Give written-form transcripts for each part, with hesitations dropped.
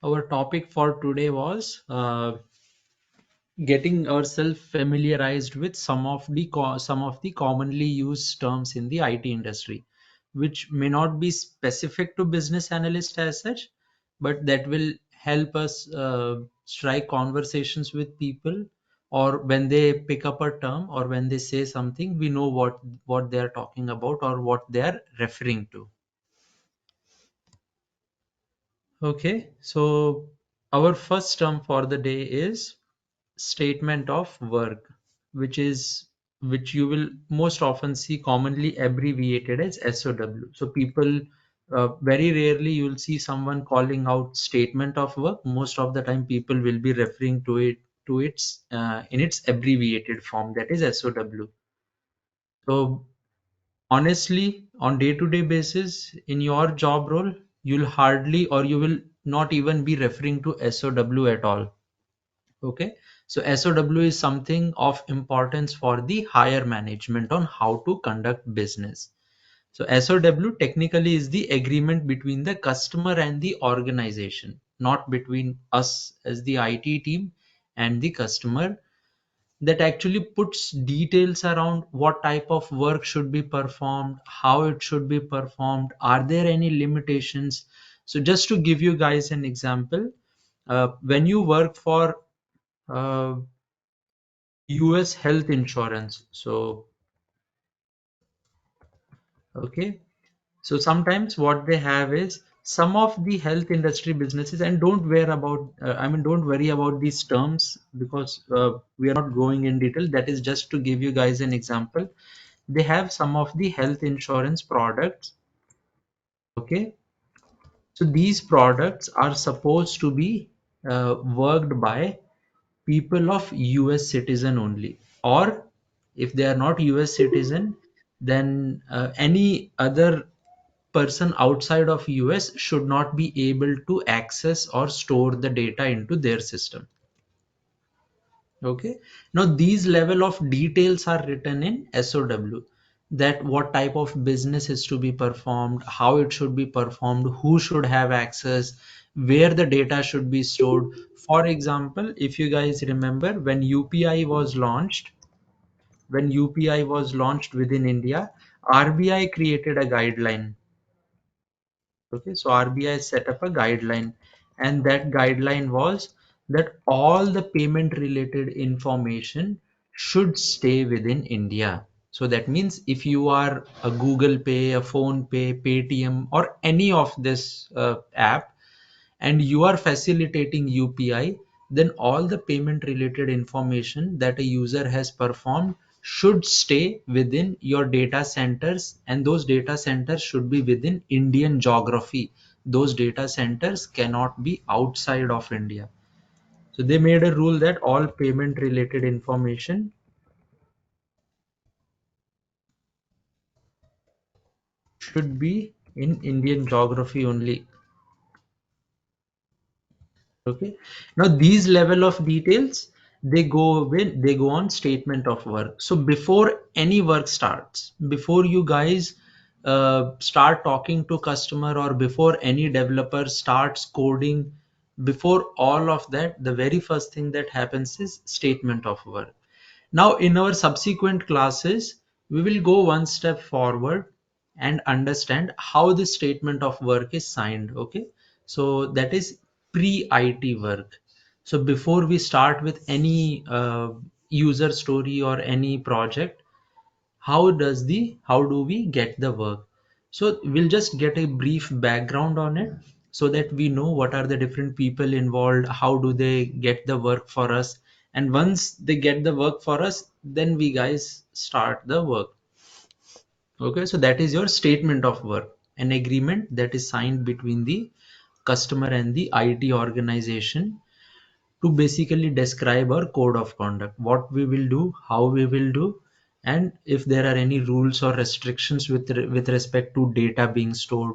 our topic for today was getting ourselves familiarized with some of the commonly used terms in the IT industry, which may not be specific to business analyst as such, but that will help us strike conversations with people, or when they pick up a term or when they say something, we know what they are talking about or what they are referring to. Okay, so our first term for the day is statement of work, which you will most often see commonly abbreviated as SOW. So people very rarely you will see someone calling out statement of work. Most of the time, people will be referring to its in its abbreviated form, that is SOW. So honestly, on day-to-day basis in your job role, you'll hardly or you will not even be referring to SOW at all. Okay, so SOW is something of importance for the higher management on how to conduct business. So SOW technically is the agreement between the customer and the organization, not between us as the IT team and the customer, that actually puts details around what type of work should be performed, how it should be performed, are there any limitations. So just to give you guys an example, when you work for uh, US health insurance. So, okay. So sometimes what they have is some of the health industry businesses, and don't worry about these terms because we are not going in detail. That is just to give you guys an example. They have some of the health insurance products. Okay. So these products are supposed to be worked by people of US citizen only, or if they are not US citizen, then any other person outside of US should not be able to access or store the data into their system. Okay, now these level of details are written in SOW, that what type of business is to be performed, how it should be performed, who should have access, where the data should be stored. For example, if you guys remember, when UPI was launched within India, RBI created a guideline. Okay, so RBI set up a guideline, and that guideline was that all the payment related information should stay within India. So that means if you are a Google Pay, a Phone Pay, Paytm, or any of this app, and you are facilitating UPI, then all the payment related information that a user has performed should stay within your data centers, and those data centers should be within Indian geography. Those data centers cannot be outside of India. So they made a rule that all payment related information should be in Indian geography only. Okay, now these level of details, they go on statement of work. So before any work starts, before you guys start talking to customer, or before any developer starts coding, before all of that, the very first thing that happens is statement of work. Now, in our subsequent classes, we will go one step forward and understand how this statement of work is signed. Okay, so that is pre-IT work. So before we start with any user story or any project, how do we get the work? So we'll just get a brief background on it, so that we know what are the different people involved, how do they get the work for us, and once they get the work for us, then we guys start the work. Okay, so that is your statement of work, an agreement that is signed between the customer and the IT organization to basically describe our code of conduct, what we will do, how we will do, and if there are any rules or restrictions with respect to data being stored.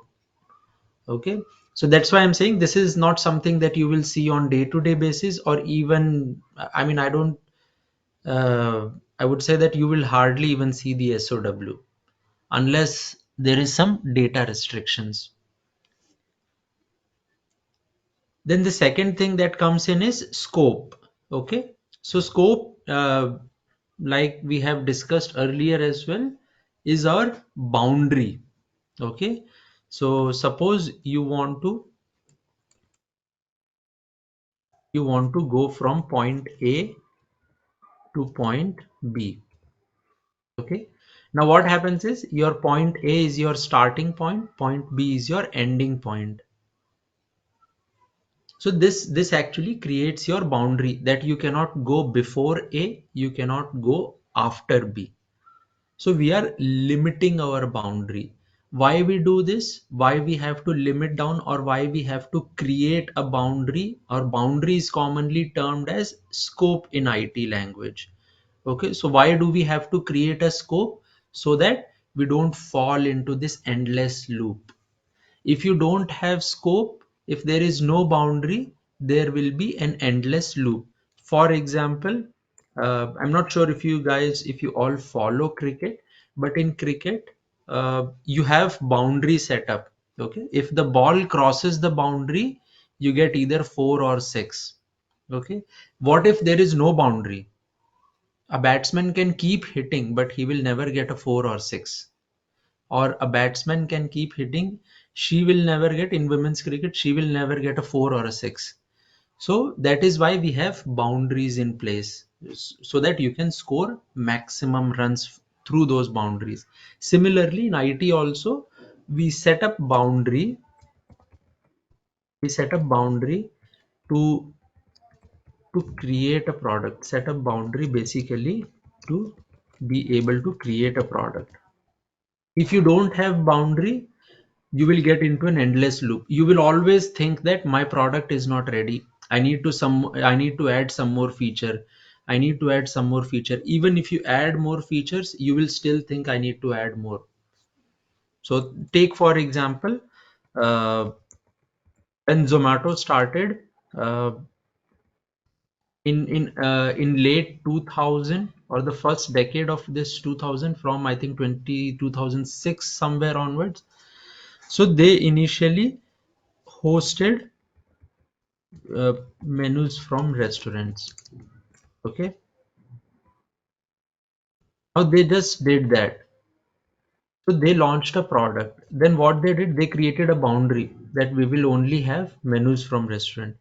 Okay, so that's why I'm saying this is not something that you will see on day-to-day basis, or even, I mean, I don't I would say that you will hardly even see the SOW unless there is some data restrictions. Then the second thing that comes in is scope. Okay, so scope, like we have discussed earlier as well, is our boundary. Okay, so suppose you want to go from point A to point B. Okay, now what happens is your point A is your starting point B is your ending point. So this actually creates your boundary that you cannot go before A, you cannot go after B. So we are limiting our boundary. Why we do this? Why we have to limit down, or why we have to create a boundary? Our boundary is commonly termed as scope in IT language. Okay, so why do we have to create a scope? So that we don't fall into this endless loop. If you don't have scope, if there is no boundary, there will be an endless loop. For example, I'm not sure if you all follow cricket, but in cricket, you have boundary set up. Okay, if the ball crosses the boundary, you get either 4 or 6. Okay, what if there is no boundary? A batsman can keep hitting, but he will never get a 4 or 6. Or a batsman can keep hitting, she will never get, in women's cricket, she will never get a 4 or a 6. So that is why we have boundaries in place, so that you can score maximum runs through those boundaries. Similarly, in IT also, we set up boundary, we set up boundary to create a product, set up boundary basically to be able to create a product. If you don't have boundary, you will get into an endless loop. You will always think that my product is not ready, I need to add some more feature, I need to add some more feature. Even if you add more features, you will still think I need to add more. So take for example, uh, when Zomato started, uh, in late 2000, or the first decade of this 2000, from I think 2006 somewhere onwards. So they initially hosted menus from restaurants. Okay, now they just did that. So they launched a product. Then what they did, they created a boundary that we will only have menus from restaurant.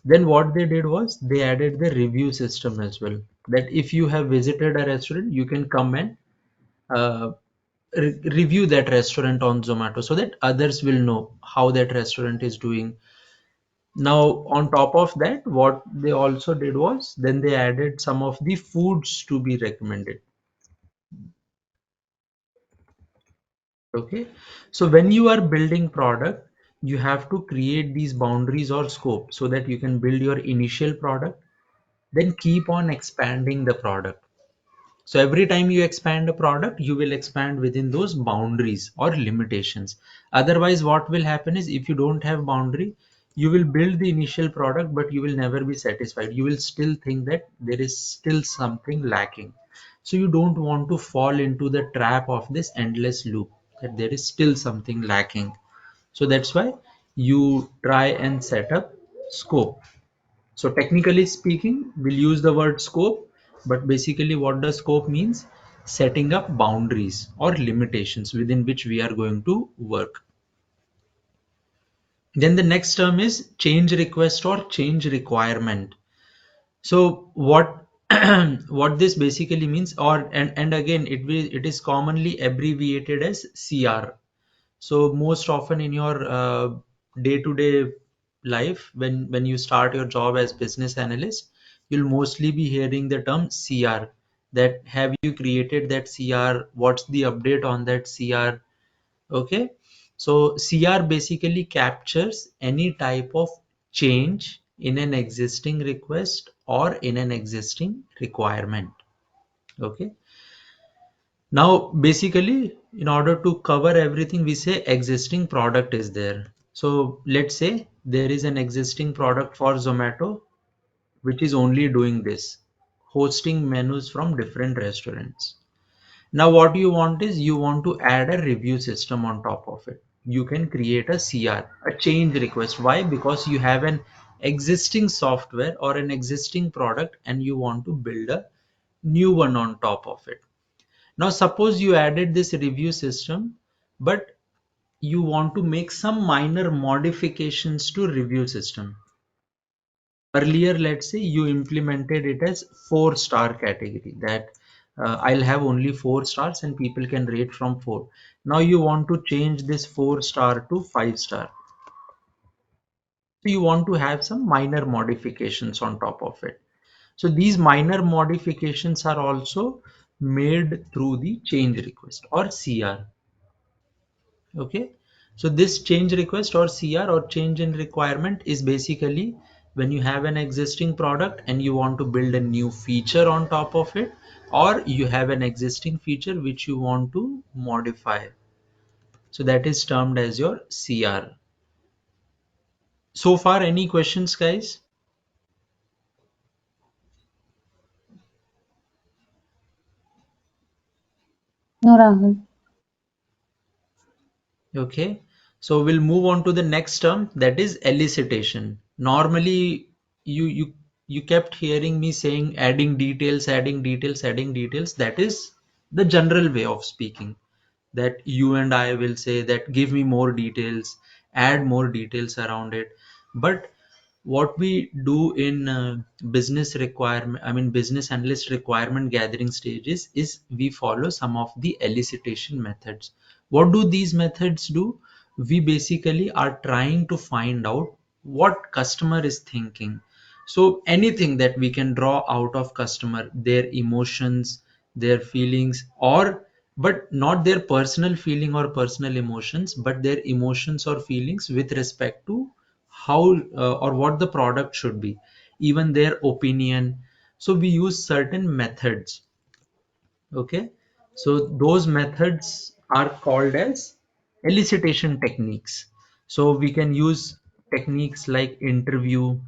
Then what they did was they added the review system as well, that if you have visited a restaurant, you can come and uh, review that restaurant on Zomato, so that others will know how that restaurant is doing. Now, on top of that, what they also did was then they added some of the foods to be recommended. Okay. So when you are building product, you have to create these boundaries or scope so that you can build your initial product, then keep on expanding the product. So every time you expand a product, you will expand within those boundaries or limitations. Otherwise, what will happen is if you don't have boundary, you will build the initial product, but you will never be satisfied. You will still think that there is still something lacking. So you don't want to fall into the trap of this endless loop, that there is still something lacking. So that's why you try and set up scope. So technically speaking, we'll use the word scope, but basically what does scope means? Setting up boundaries or limitations within which we are going to work. Then the next term is change request or change requirement. So what what this basically means, or and again it is commonly abbreviated as CR. So most often in your day-to-day life, when you start your job as business analyst, you'll mostly be hearing the term CR. That have you created that CR? What's the update on that CR? Okay. So CR basically captures any type of change in an existing request or in an existing requirement. Okay. Now, basically, in order to cover everything, we say existing product is there. So let's say there is an existing product for Zomato, which is only doing this, hosting menus from different restaurants. Now, what you want is you want to add a review system on top of it. You can create a CR, a change request. Why? Because you have an existing software or an existing product and you want to build a new one on top of it. Now suppose you added this review system, but you want to make some minor modifications to review system. Earlier, let's say you implemented it as 4-star category, that I'll have only 4 stars and people can rate from 4. Now you want to change this 4-star to 5-star. So you want to have some minor modifications on top of it. So these minor modifications are also made through the change request or CR. Okay, so this change request or CR or change in requirement is basically when you have an existing product and you want to build a new feature on top of it, or you have an existing feature which you want to modify. So that is termed as your CR. So far, any questions, guys? No, Rahul. Okay, so we'll move on to the next term, that is elicitation. Normally, you kept hearing me saying adding details, adding details, adding details. That is the general way of speaking. That you and I will say that give me more details, add more details around it. But what we do in business requirement, I mean business analyst requirement gathering stages, is we follow some of the elicitation methods. What do these methods do? We basically are trying to find out what customer is thinking. So anything that we can draw out of customer, their emotions, their feelings, or but not their personal feeling or personal emotions, but their emotions or feelings with respect to how or what the product should be, even their opinion. So we use certain methods. Okay, so those methods are called as elicitation techniques. So we can use techniques like interview.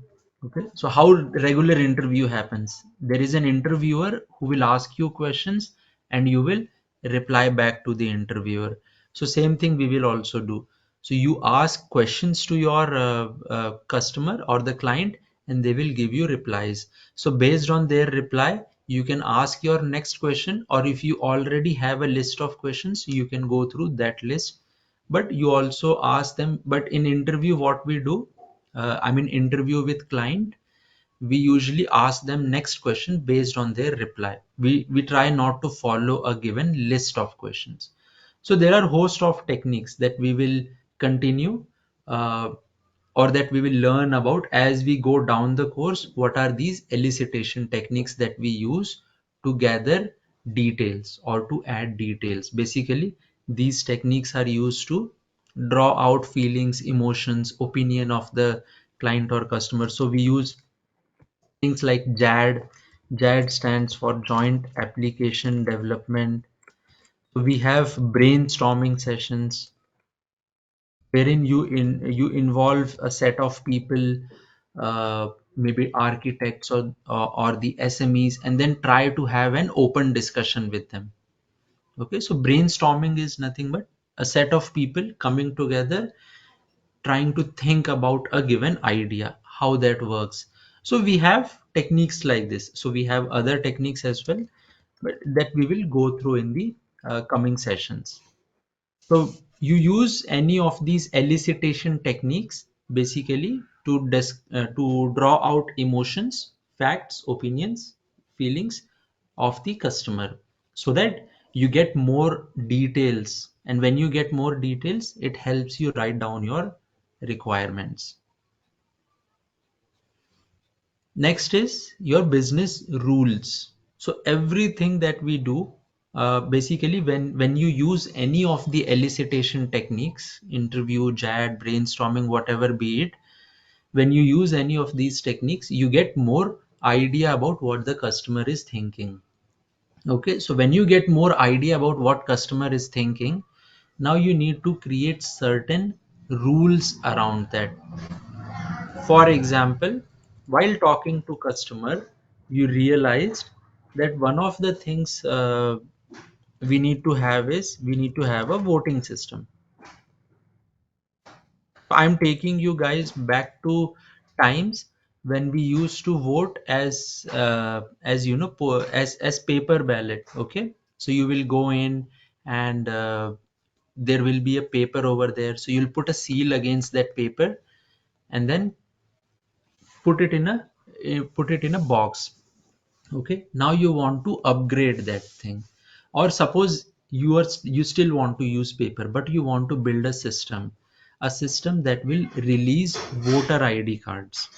Okay, so how regular interview happens? There is an interviewer who will ask you questions and you will reply back to the interviewer. So same thing we will also do. So you ask questions to your customer or the client and they will give you replies. So based on their reply, you can ask your next question, or if you already have a list of questions, you can go through that list. But you also ask them. But in interview, what we do, I mean interview with client, we usually ask them next question based on their reply. We try not to follow a given list of questions. So there are host of techniques that we will continue, uh, or that we will learn about as we go down the course. What are these elicitation techniques that we use to gather details or to add details? Basically, these techniques are used to draw out feelings, emotions, opinion of the client or customer. So we use things like JAD. JAD stands for Joint Application Development. We have brainstorming sessions wherein you involve a set of people, maybe architects or the SMEs, and then try to have an open discussion with them. Okay, so brainstorming is nothing but a set of people coming together trying to think about a given idea, how that works. So we have techniques like this. So we have other techniques as well, but that we will go through in the coming sessions. So you use any of these elicitation techniques basically to draw out emotions, facts, opinions, feelings of the customer, so that you get more details. And when you get more details, it helps you write down your requirements. Next is your business rules. So everything that we do, basically when you use any of the elicitation techniques, interview, JAD, brainstorming, whatever be it, when you use any of these techniques, you get more idea about what the customer is thinking. Okay, so when you get more idea about what customer is thinking, now you need to create certain rules around that. For example, while talking to customer, you realized that one of the things we need to have is we need to have a voting system. I'm taking you guys back to times when we used to vote as you know as paper ballot. Okay, so you will go in and there will be a paper over there, so you'll put a seal against that paper and then put it in a put it in a box. Okay, now you want to upgrade that thing, or suppose you still want to use paper but you want to build a system that will release voter ID cards.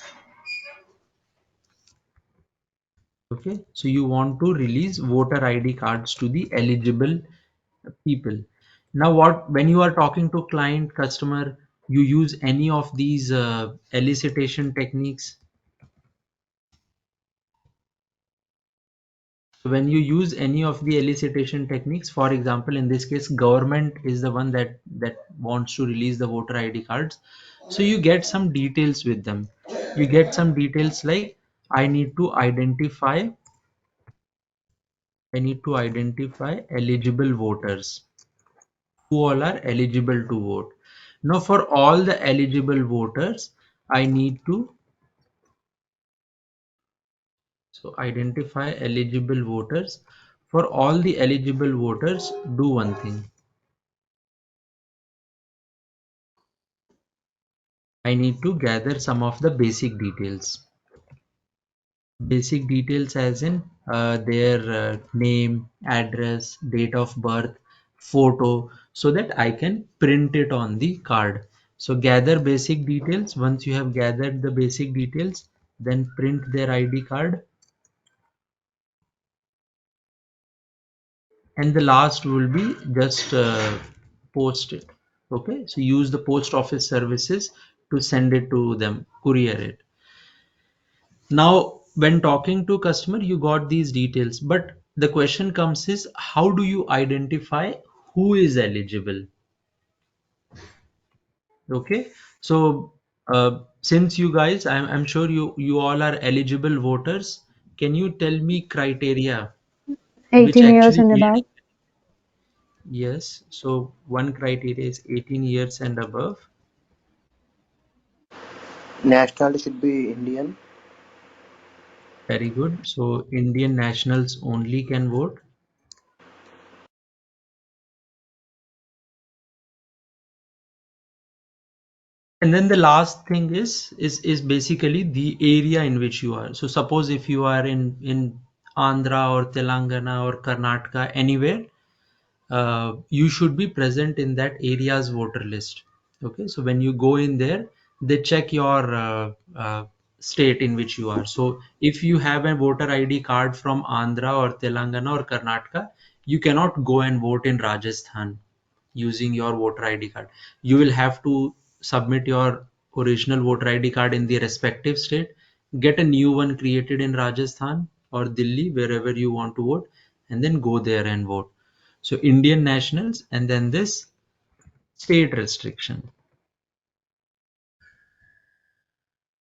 Okay, so you want to release voter ID cards to the eligible people. Now what, when you are talking to client customer, you use any of these elicitation techniques. So when you use any of the elicitation techniques, for example, in this case, government is the one that wants to release the voter ID cards. So you get some details with them. You get some details like I need to identify eligible voters who all are eligible to vote. Now for all the eligible voters, I need to identify eligible voters. For all the eligible voters, do one thing. I need to gather some of the basic details. Basic details as in their name, address, date of birth, photo, so that I can print it on the card. So gather basic details. Once you have gathered the basic details, then print their ID card. And the last will be just post it. Okay, so use the post office services to send it to them, courier it. Now when talking to customer, you got these details, but the question comes is, how do you identify who is eligible? Okay, so since you guys, I'm sure you all are eligible voters, can you tell me criteria which 18 years actually and made? above. Yes, so one criteria is 18 years and above. Nationality should be Indian. Very good. So Indian nationals only can vote. And then the last thing is basically the area in which you are. So suppose if you are in Andhra or Telangana or Karnataka, anywhere, you should be present in that area's voter list. Okay, so when you go in there, they check your state in which you are. So if you have a voter ID card from Andhra or Telangana or Karnataka, you cannot go and vote in Rajasthan using your voter ID card. You will have to submit your original voter ID card in the respective state, get a new one created in Rajasthan or Delhi, wherever you want to vote, and then go there and vote. So Indian nationals and then this state restriction.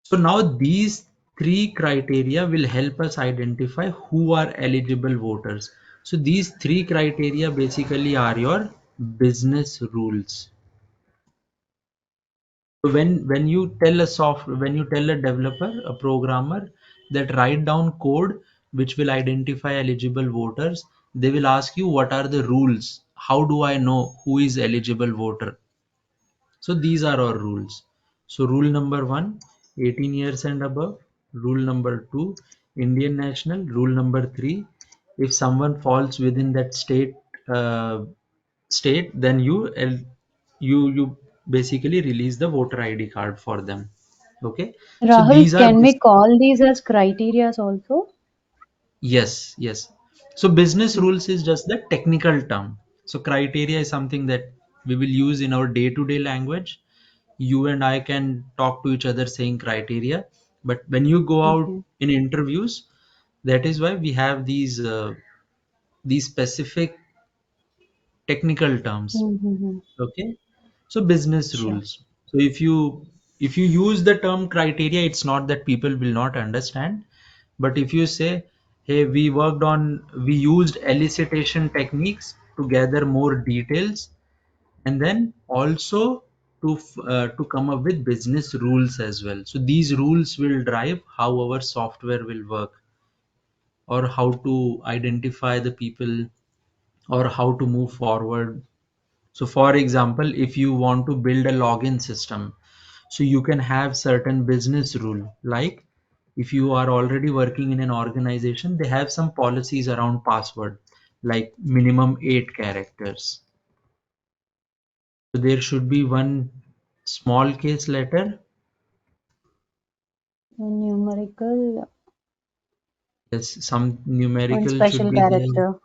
So now these three criteria will help us identify who are eligible voters. So these three criteria basically are your business rules. So when you tell when you tell a developer, a programmer, that write down code which will identify eligible voters, they will ask you what are the rules. How do I know who is eligible voter? So these are our rules. So rule number one, 18 years and above. Rule number two, Indian national. Rule number three, if someone falls within that uh, state, then you basically release the voter ID card for them. Okay. So Rahul, these are can we call these as criterias also? yes, yes. So business rules is just the technical term. So criteria is something that we will use in our day-to-day language. You and I can talk to each other saying criteria, but when you go out Okay. in interviews, that is why we have these specific technical terms. Mm-hmm. Okay, so business Sure. rules. So if you use the term criteria, it's not that people will not understand, but if you say, hey, we used elicitation techniques to gather more details, and then also to come up with business rules as well. So these rules will drive how our software will work, or how to identify the people, or how to move forward. So for example, if you want to build a login system, so you can have certain business rule, like if you are already working in an organization, they have some policies around password, like minimum 8 characters. So there should be one small case letter, One numerical, yes, some one numerical should special be there, character.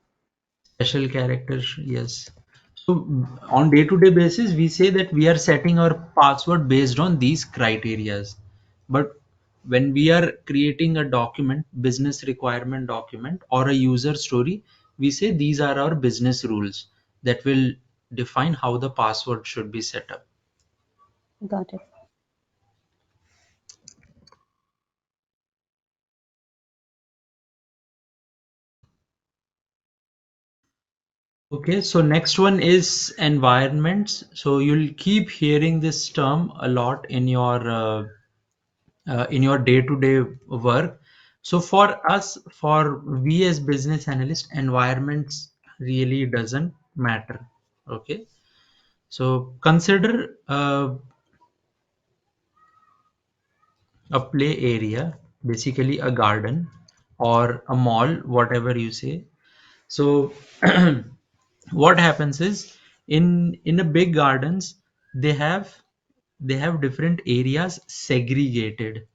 special characters, yes. So on day-to-day basis, we say that we are setting our password based on these criterias. But when we are creating a document, business requirement document, or a user story, we say these are our business rules that will define how the password should be set up. Got it. Okay, so next one is environments. So you'll keep hearing this term a lot in your day-to-day work. So for us, for we as business analysts, environments really doesn't matter. Okay, so consider a play area, basically a garden or a mall, whatever you say. So what happens is, in a big gardens, they have they have different areas segregated.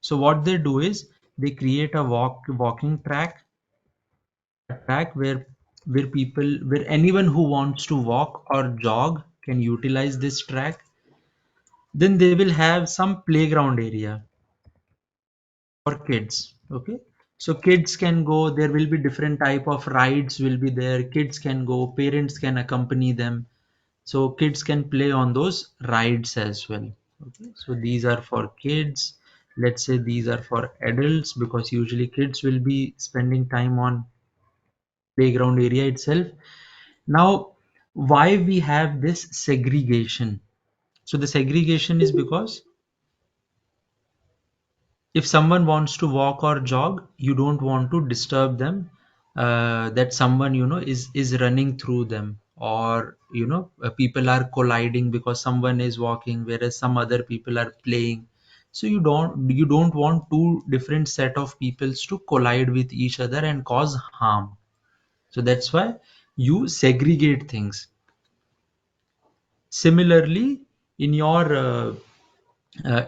So what they do is they create a walking track, a track where anyone who wants to walk or jog can utilize this track. Then they will have some playground area for kids. Okay, so kids can go. There will be different type of rides will be there. Kids can go. Parents can accompany them. So kids can play on those rides as well. Okay, so these are for kids. Let's say these are for adults, because usually kids will be spending time on playground area itself. Now, why we have this segregation? So the segregation is because if someone wants to walk or jog, you don't want to disturb them, that someone is running through them, or people are colliding because someone is walking whereas some other people are playing. So you don't want two different set of peoples to collide with each other and cause harm. So that's why you segregate things. Similarly, in your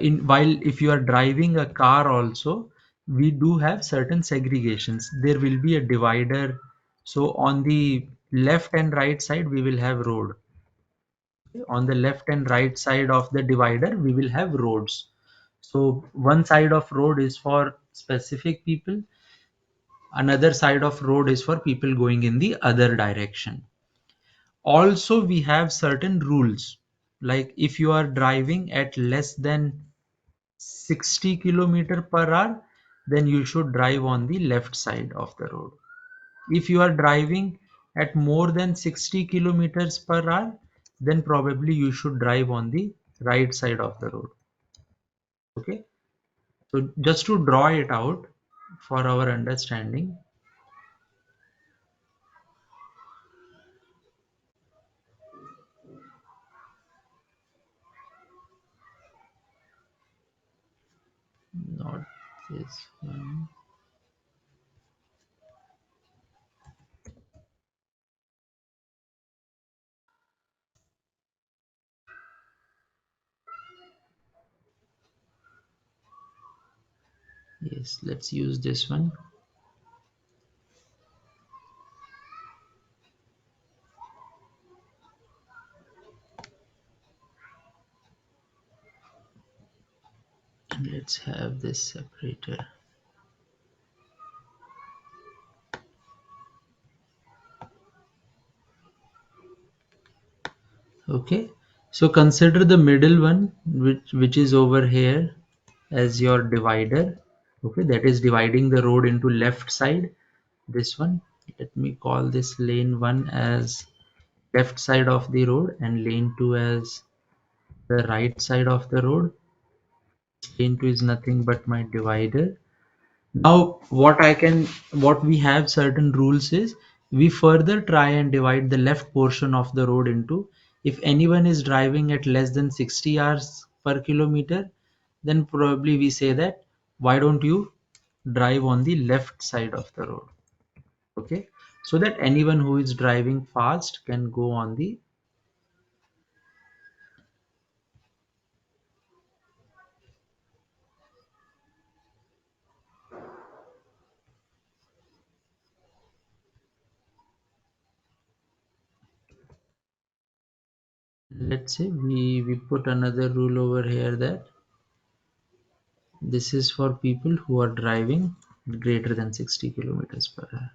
in while if you are driving a car also, we do have certain segregations. There will be a divider. So on the left and right side we will have road. On the left and right side of the divider we will have roads. So one side of road is for specific people, another side of road is for people going in the other direction. Also we have certain rules, like if you are driving at less than 60 kilometer per hour, then you should drive on the left side of the road. If you are driving at more than 60 kilometers per hour, then probably you should drive on the right side of the road. Okay, so just to draw it out for our understanding. Not this one. Yes, let's use this one. Let's have this separator. Okay, so consider the middle one, which is over here as your divider. Okay, that is dividing the road into left side. This one, let me call this lane 1 as left side of the road and lane 2 as the right side of the road. Lane 2 is nothing but my divider. Now what we have certain rules is we further try and divide the left portion of the road into, if anyone is driving at less than 60 hours per kilometer, then probably we say that why don't you drive on the left side of the road. Okay, so that anyone who is driving fast can go on the, let's say we put another rule over here that this is for people who are driving greater than 60 kilometers per hour.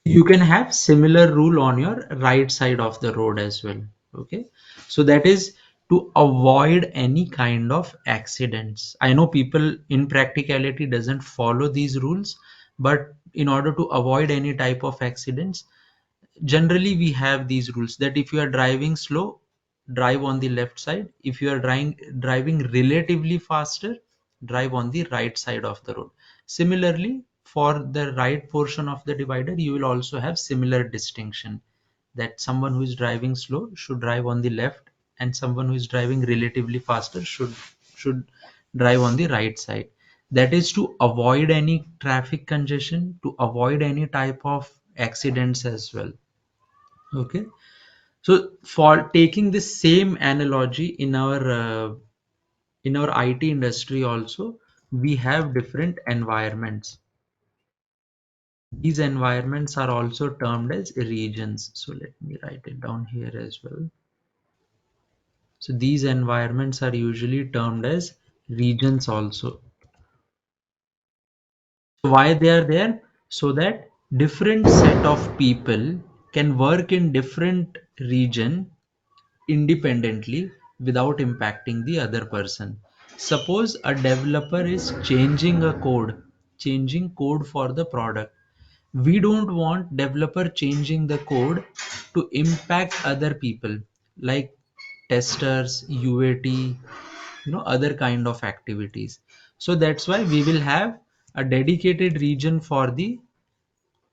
You can have similar rule on your right side of the road as well. Okay, so that is to avoid any kind of accidents. I know people in practicality doesn't follow these rules, but in order to avoid any type of accidents, generally we have these rules that if you are driving slow, drive on the left side. If you are driving relatively faster, drive on the right side of the road. Similarly, for the right portion of the divider, you will also have similar distinction that someone who is driving slow should drive on the left, and someone who is driving relatively faster should drive on the right side. That is to avoid any traffic congestion, to avoid any type of accidents as well. Okay, so for taking the same analogy in our IT industry also, we have different environments. These environments are also termed as regions. So let me write it down here as well. So these environments are usually termed as regions also. So why they are there? So that different set of people can work in different region independently without impacting the other person. Suppose a developer is changing code for the product. We don't want developer changing the code to impact other people like testers, UAT, other kind of activities. So that's why a dedicated region for the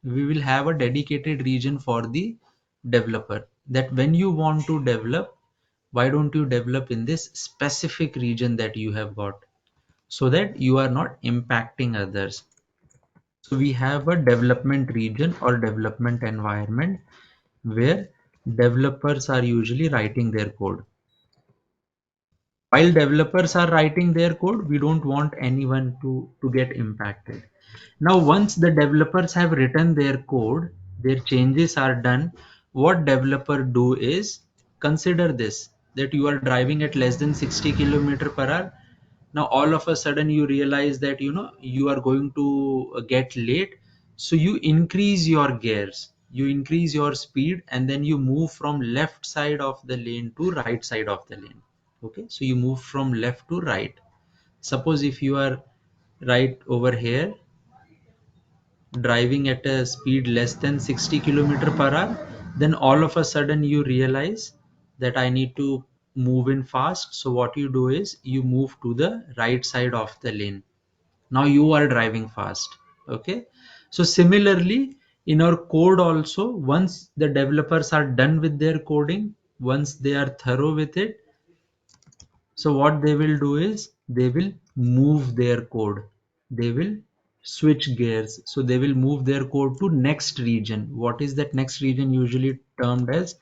we will have a dedicated region for the developer, that when you want to develop, why don't you develop in this specific region that you have got, so that you are not impacting others. So we have a development region or development environment where developers are usually writing their code. While developers are writing their code, we don't want anyone to get impacted. Now, once the developers have written their code, their changes are done, what developer do is, consider this, that you are driving at less than 60 kilometer per hour. Now, all of a sudden you realize that you are going to get late. So you increase your gears, you increase your speed, and then you move from left side of the lane to right side of the lane. Okay, so you move from left to right. Suppose if you are right over here driving at a speed less than 60 kilometer per hour, then all of a sudden you realize that I need to move in fast. So what you do is you move to the right side of the lane. Now you are driving fast. Okay, so similarly in our code also, once the developers are done with their coding, once they are thorough with it, so what they will do is they will move their code. They will switch gears. So they will move their code to next region. What is that next region usually termed as?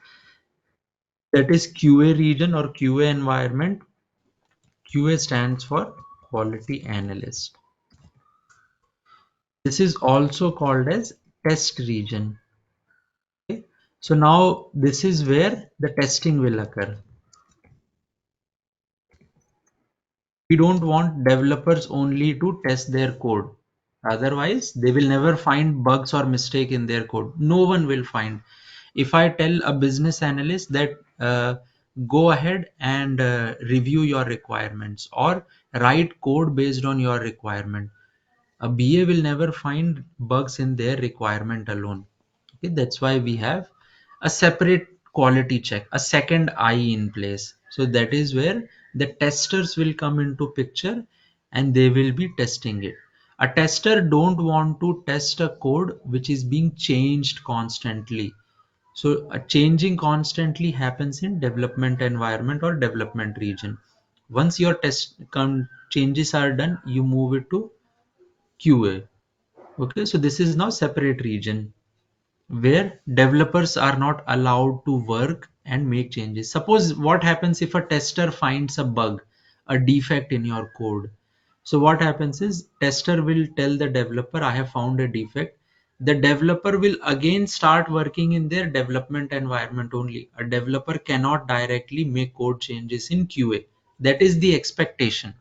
That is QA region or QA environment. QA stands for quality analyst. This is also called as test region. Okay. So now this is where the testing will occur. We don't want developers only to test their code. Otherwise, they will never find bugs or mistake in their code. No one will find. If I tell a business analyst that go ahead and review your requirements or write code based on your requirement, a BA will never find bugs in their requirement alone. Okay, that's why we have a separate quality check, a second eye in place. So that is where the testers will come into picture and they will be testing it. A tester don't want to test a code which is being changed constantly. So changing constantly happens in development environment or development region. Once your changes are done, you move it to QA. Okay, so this is now separate region where developers are not allowed to work and make changes. Suppose what happens if a tester finds a bug, a defect in your code. So what happens is tester will tell the developer, I have found a defect. The developer will again start working in their development environment only. A developer cannot directly make code changes in QA. That is the expectation.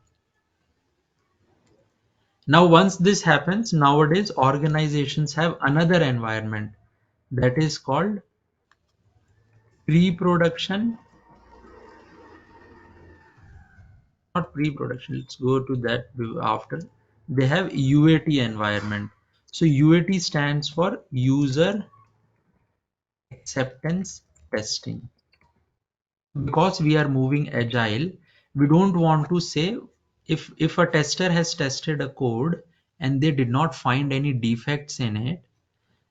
Now, once this happens, nowadays organizations have another environment that is called pre-production, not pre-production, let's go to that after. They have UAT environment. So UAT stands for user acceptance testing. Because we are moving agile, we don't want to say, if a tester has tested a code and they did not find any defects in it,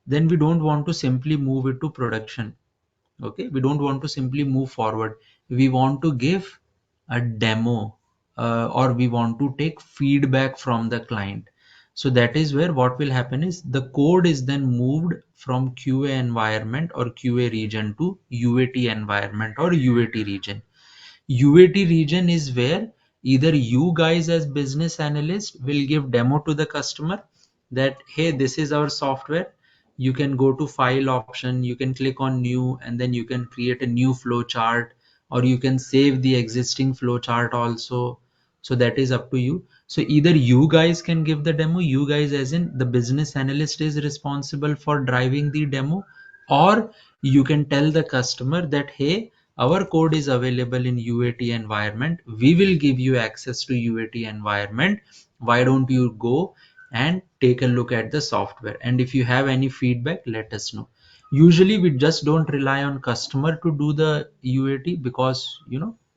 then we don't want to simply move it to production. Okay, we don't want to simply move forward. We want to give a demo, or we want to take feedback from the client. So that is where what will happen is the code is then moved from QA environment or QA region to UAT environment or UAT region. UAT region is where either you guys as business analysts will give demo to the customer that, hey, this is our software. You can go to file option, you can click on new, and then you can create a new flow chart, or you can save the existing flow chart also. So that is up to you. So either you guys can give the demo, you guys as in the business analyst is responsible for driving the demo, or you can tell the customer that, hey, our code is available in UAT environment. We will give you access to UAT environment. Why don't you go and take a look at the software? And if you have any feedback, let us know. Usually we just don't rely on customer to do the UAT, because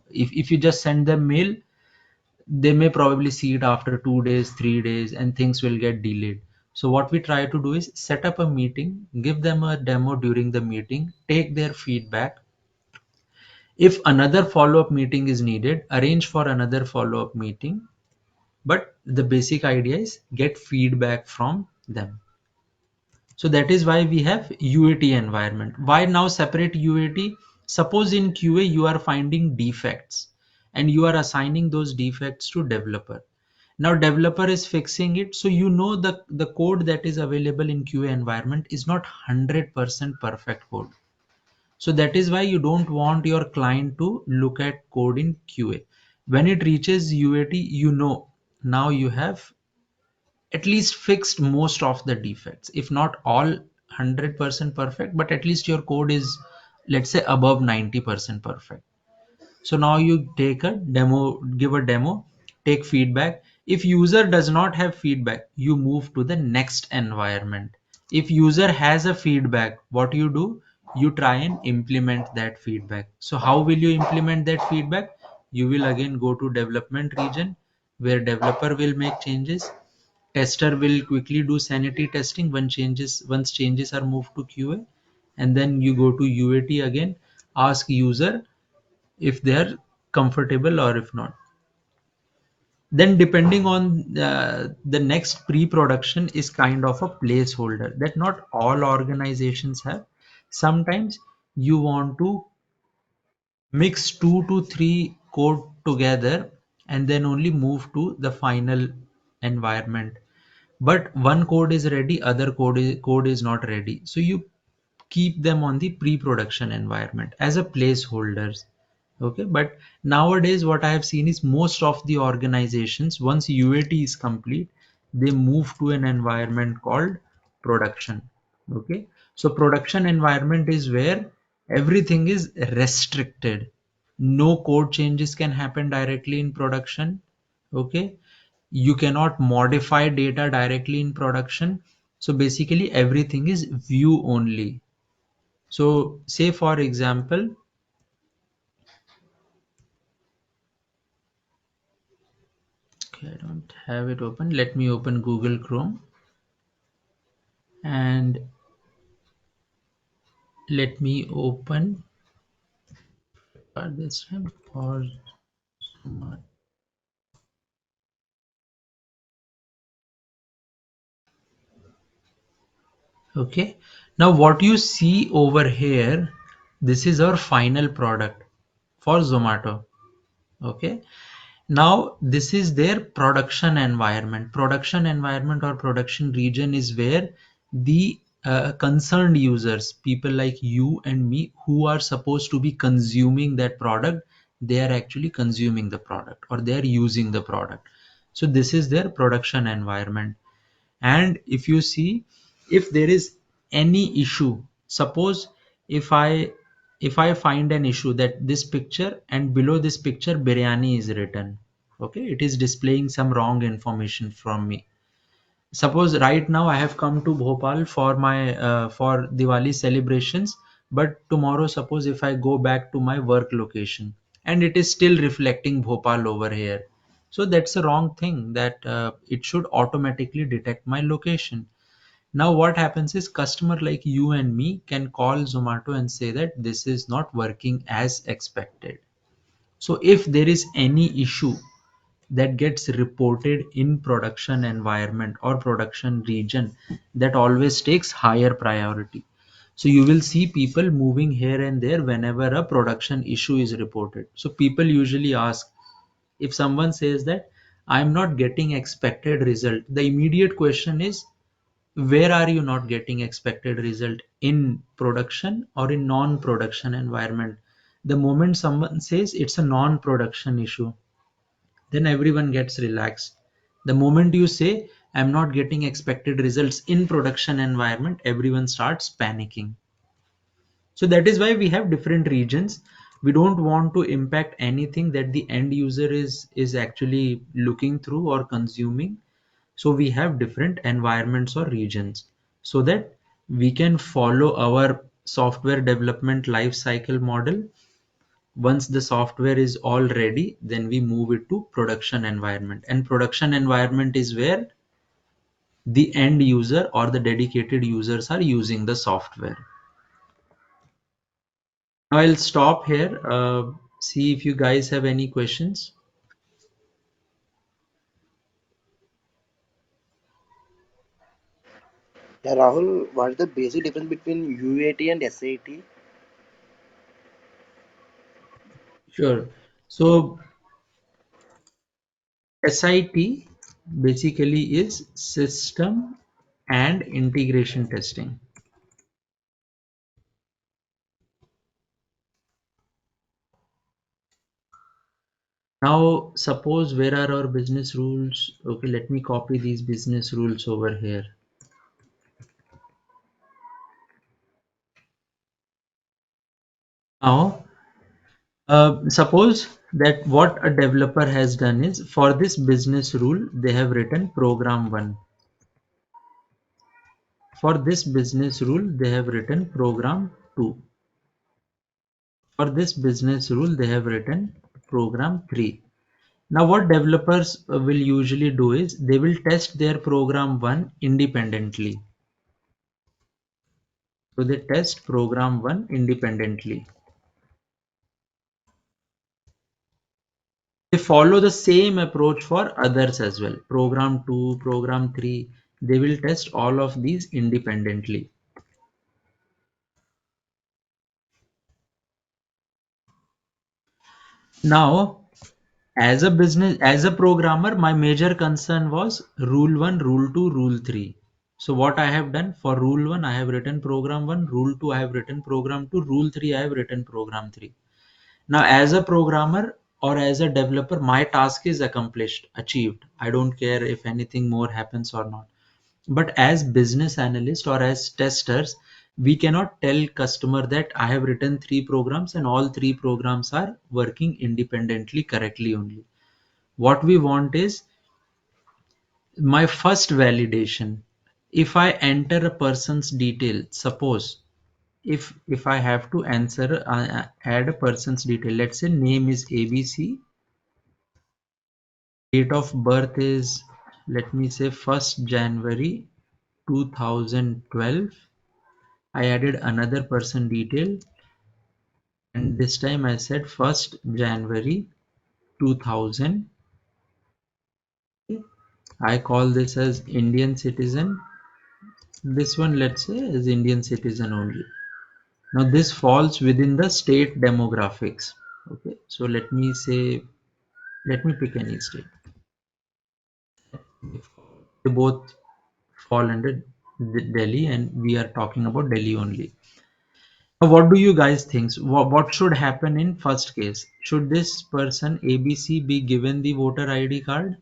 if you just send them mail, they may probably see it after 2 days, 3 days, and things will get delayed. So what we try to do is set up a meeting, give them a demo during the meeting, take their feedback. If another follow-up meeting is needed, arrange for another follow-up meeting. But the basic idea is get feedback from them. So that is why we have UAT environment. Why now separate UAT? Suppose in QA you are finding defects and you are assigning those defects to developer. Now developer is fixing it. So the code that is available in QA environment is not 100% perfect code. So that is why you don't want your client to look at code in QA. When it reaches UAT, now you have at least fixed most of the defects, if not all 100% perfect, but at least your code is, let's say, above 90% perfect. So now you take a demo, give a demo, take feedback. If user does not have feedback, you move to the next environment. If user has a feedback, what you do? You try and implement that feedback. So how will you implement that feedback? You will again go to development region where developer will make changes. Tester will quickly do sanity testing once changes are moved to QA, and then you go to UAT again, ask user if they are comfortable or if not. Then depending on the next pre-production is kind of a placeholder that not all organizations have. Sometimes you want to mix 2 to 3 code together and then only move to the final environment. But one code is ready, other code is not ready. So you keep them on the pre-production environment as a placeholders. Okay, but nowadays what I have seen is most of the organizations, once UAT is complete, they move to an environment called production. Okay, so production environment is where everything is restricted. No code changes can happen directly in production. Okay, you cannot modify data directly in production. So basically everything is view only. So say for example, Okay, I don't have it open. Let me open Google Chrome and let me open this time for okay. Now what you see over here, this is our final product for Zomato. Okay. Now this is their production environment. Production environment or production region is where the concerned users, people like you and me who are supposed to be consuming that product, they are actually consuming the product or they are using the product. So this is their production environment. And if you see, if there is any issue, suppose if I find an issue that this picture and below this picture biryani is written, okay, it is displaying some wrong information from me. Suppose right now I have come to Bhopal for my for Diwali celebrations, but tomorrow suppose if I go back to my work location and it is still reflecting Bhopal over here, so that's a wrong thing that it should automatically detect my location. Now what happens is customer like you and me can call Zomato and say that this is not working as expected. So if there is any issue that gets reported in production environment or production region, that always takes higher priority. So you will see people moving here and there whenever a production issue is reported. So people usually ask, if someone says that I'm not getting expected result, the immediate question is, where are you not getting expected result, in production or in non-production environment? The moment someone says it's a non-production issue, then everyone gets relaxed. The moment you say I'm not getting expected results in production environment, everyone starts panicking. So that is why we have different regions. We don't want to impact anything that the end user is actually looking through or consuming. So we have different environments or regions so that we can follow our software development life cycle model. Once the software is all ready, then we move it to production environment, and production environment is where the end user or the dedicated users are using the software. Now I'll stop here, see if you guys have any questions. Yeah, Rahul, what is the basic difference between UAT and SAT? Sure. So SIT basically is system and integration testing. Now suppose, where are our business rules? Okay, let me copy these business rules over here. Now suppose that what a developer has done is, for this business rule they have written program 1. For this business rule they have written program 2. For this business rule they have written program 3. Now what developers will usually do is, they will test their program 1 independently. So they test program 1 independently. They follow the same approach for others as well. Program 2, program 3, they will test all of these independently. Now, as a programmer, my major concern was rule 1, rule 2, rule 3. So what I have done, for rule 1, I have written program 1, rule 2, I have written program 2, rule 3, I have written program 3. Now, as a programmer or as a developer, my task is accomplished, achieved. I don't care if anything more happens or not. But as business analysts or as testers, we cannot tell customer that I have written 3 programs and all 3 programs are working independently correctly only. What we want is my first validation. If I enter a person's detail, suppose if I have to answer add a person's detail, let's say name is ABC Date of birth is, let me say, 1st January 2012. I added another person detail, and this time I said 1st January 2000. I call this as Indian citizen. This one, let's say, is Indian citizen only. Now this falls within the state demographics. Okay, so let me say, let me pick any state. They both fall under Delhi, and we are talking about Delhi only. Now, what do you guys think? What should happen in first case? Should this person ABC be given the voter ID card?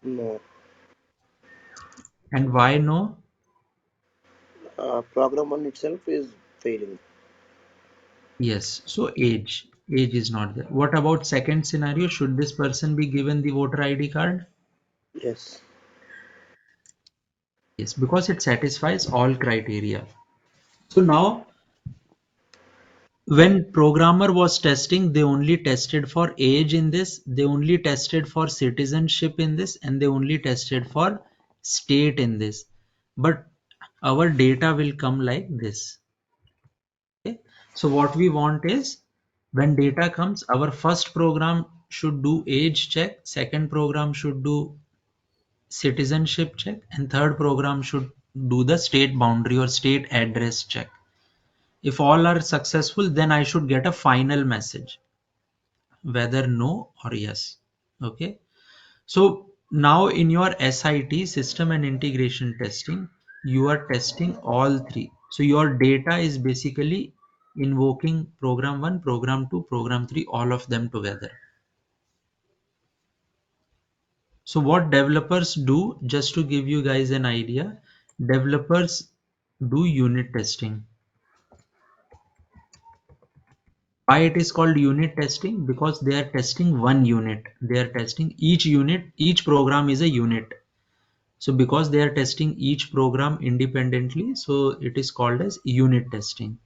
No. And why no? Program one itself is failing. Yes, so age is not there. What about second scenario? Should this person be given the voter ID card? Yes. Yes, because it satisfies all criteria. So now, when programmer was testing, they only tested for age in this, they only tested for citizenship in this, and they only tested for state in this. But our data will come like this. Okay? So what we want is, when data comes, our first program should do age check, second program should do citizenship check, and third program should do the state boundary or state address check. If all are successful, then I should get a final message, whether no or yes. Okay. So now in your SIT, system and integration testing, you are testing all three. So your data is basically invoking program 1, program 2, program 3, all of them together. So what developers do, just to give you guys an idea, developers do unit testing. Why it is called unit testing? Because they are testing one unit. They are testing each unit, each program is a unit. So because they are testing each program independently, so it is called as unit testing.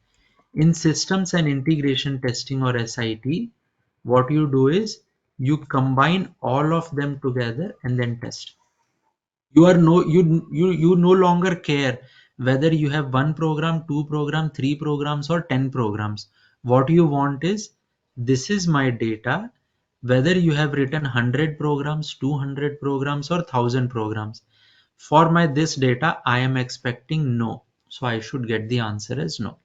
In systems and integration testing or SIT, what you do is you combine all of them together and then test. You no longer care whether you have one program, two program, three programs, or 10 programs. What you want is, this is my data, whether you have written 100 programs, 200 programs, or 1000 programs. For my this data, I am expecting no, so I should get the answer as no.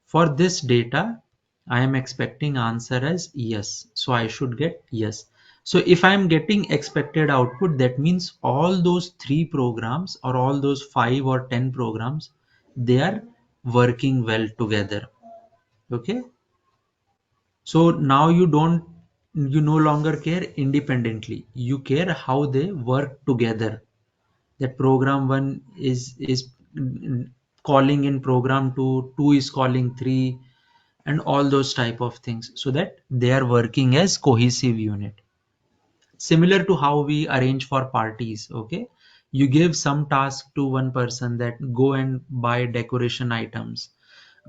For this data, I am expecting answer as yes, so I should get yes. So if I am getting expected output, that means all those three programs or all those 5 or 10 programs, they are working well together. Okay. So now you no longer care independently. You care how they work together. That program 1 is calling in program 2, 2 is calling 3, and all those type of things, so that they are working as cohesive unit, similar to how we arrange for parties. Okay, you give some task to one person, that go and buy decoration items,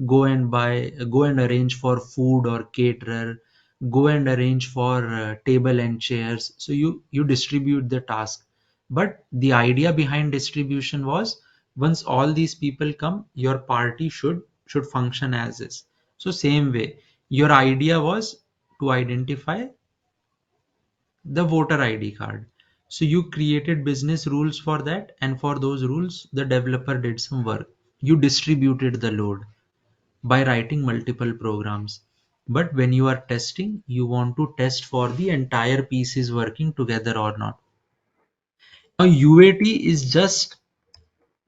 go and arrange for food or caterer, go and arrange for table and chairs. So you distribute the task, but the idea behind distribution was, once all these people come, your party should function as is. So same way, your idea was to identify the voter ID card. So you created business rules for that, and for those rules, the developer did some work. You distributed the load by writing multiple programs. But when you are testing, you want to test for the entire piece is working together or not. Now UAT is just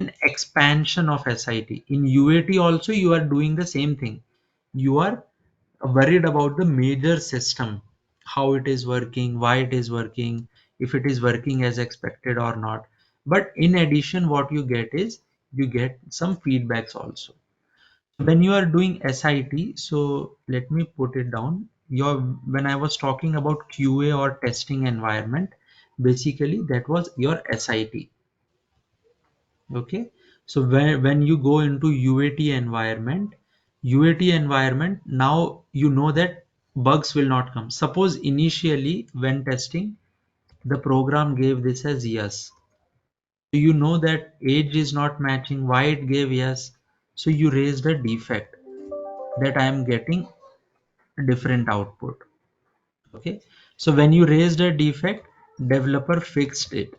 an expansion of SIT. In UAT also you are doing the same thing. You are worried about the major system, how it is working, why it is working, if it is working as expected or not. But in addition, what you get is, you get some feedbacks also. When you are doing SIT, so let me put it down. When I was talking about QA or testing environment, basically that was your SIT. Okay, so when you go into UAT environment, now you know that bugs will not come. Suppose initially when testing, the program gave this as yes. So you know that age is not matching. Why it gave yes? So you raised a defect that I am getting a different output. Okay. So when you raised a defect, developer fixed it.